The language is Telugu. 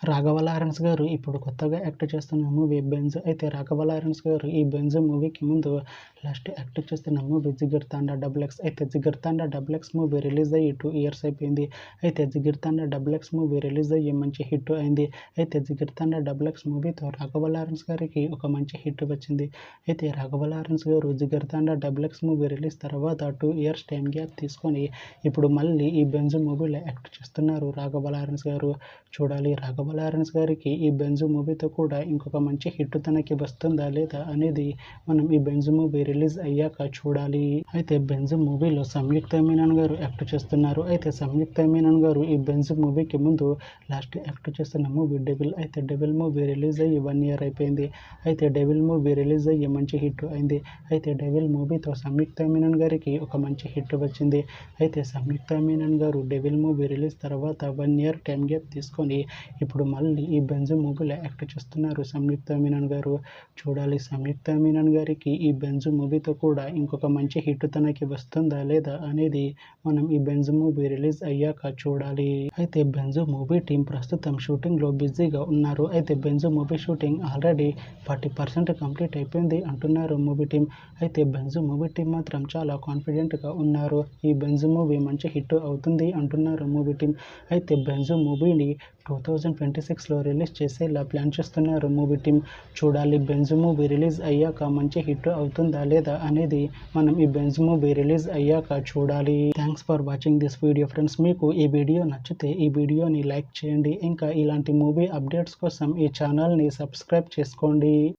రాఘవ లారెన్స్ గారు ఇప్పుడు కొత్తగా యాక్ట్ చేస్తున్న మూవీ 'బెంజ్'. అయితే రాఘవ లారెన్స్ గారు ఈ 'బెంజ్' మూవీకి ముందు లాస్ట్ యాక్ట్ చేస్తున్న మూవీ 'జిగర్ తండా డబుల్ ఎక్స్'. అయితే 'జిగర్ తండా డబుల్ ఎక్స్' మూవీ రిలీజ్ అయ్యి 2 ఇయర్స్ అయిపోయింది. అయితే 'జిగర్ తండా డబుల్ ఎక్స్' మూవీ రిలీజ్ అయ్యి మంచి హిట్ అయింది. అయితే 'జిగర్ తండా డబుల్ ఎక్స్' మూవీతో రాఘవ లారెన్స్ గారికి ఒక మంచి హిట్ వచ్చింది. అయితే రాఘవ లారెన్స్ గారు 'జిగర్ తండా డబుల్ ఎక్స్' మూవీ రిలీజ్ తర్వాత 2 ఇయర్స్ టైం గ్యాప్ తీసుకొని ఇప్పుడు మళ్ళీ ఈ 'బెంజ్' మూవీలో యాక్ట్ చేస్తున్నారు రాఘవ లారెన్స్ గారు. చూడాలి రాఘవ లారెన్స్ గారికి ఈ 'బెంజ్' మూవీతో కూడా ఇంకొక మంచి హిట్ తనకి వస్తుందా లేదా అనేది మనం ఈ 'బెంజ్' మూవీ రిలీజ్ అయ్యాక చూడాలి. అయితే 'బెంజ్' మూవీలో సంయుక్త మీనన్ గారు యాక్ట్ చేస్తున్నారు. అయితే సంయుక్త మీనన్ గారు ఈ 'బెంజ్' మూవీకి ముందు లాస్ట్ యాక్ట్ చేస్తున్న మూవీ 'డెవిల్'. అయితే 'డెవిల్' మూవీ రిలీజ్ అయ్యి 1 ఇయర్ అయిపోయింది. అయితే 'డెవిల్' మూవీ రిలీజ్ అయ్యి మంచి హిట్ అయింది. అయితే 'డెవిల్' మూవీతో సంయుక్త మీనన్ గారికి ఒక మంచి హిట్ వచ్చింది. అయితే సంయుక్త మీనన్ గారు 'డెవిల్' మూవీ రిలీజ్ తర్వాత 1 ఇయర్ టైం గ్యాప్ తీసుకొని ఇప్పుడు మళ్ళీ ఈ 'బెంజ్' మూవీలో యాక్ట్ చేస్తున్నారు సంయుక్త మీనన్ గారు. చూడాలి సంయుక్త మీనన్ గారికి ఈ 'బెంజ్' మూవీతో కూడా ఇంకొక మంచి హిట్ తనకి వస్తుందా లేదా అనేది మనం ఈ 'బెంజ్' మూవీ రిలీజ్ అయ్యాక చూడాలి. అయితే 'బెంజ్' మూవీ టీం ప్రస్తుతం షూటింగ్లో బిజీగా ఉన్నారు. అయితే 'Benz' movie shooting already 40% complete అయిపోయింది అంటున్నారు మూవీ టీం. అయితే 'బెంజ్' మూవీ టీం మాత్రం చాలా కాన్ఫిడెంట్గా ఉన్నారు. ఈ 'బెంజ్' మూవీ మంచి హిట్ అవుతుంది అంటున్నారు మూవీ టీం. అయితే 'బెంజ్' మూవీని 2026లో రిలీజ్ చేసేలా ప్లాన్ చేస్తున్నారు మూవీ టీం. చూడాలి 'బెంజ్' మూవీ రిలీజ్ అయ్యాక మంచి హిట్ అవుతుందా లేదా అనేది మనం ఈ 'బెంజ్' మూవీ రిలీజ్ అయ్యాక చూడాలి. Thanks for watching this video friends. మీకు ఈ వీడియో నచ్చితే ఈ వీడియోని లైక్ చేయండి. ఇంకా ఇలాంటి మూవీ అప్డేట్స్ కోసం ఈ ఛానల్ని సబ్స్క్రైబ్ చేసుకోండి.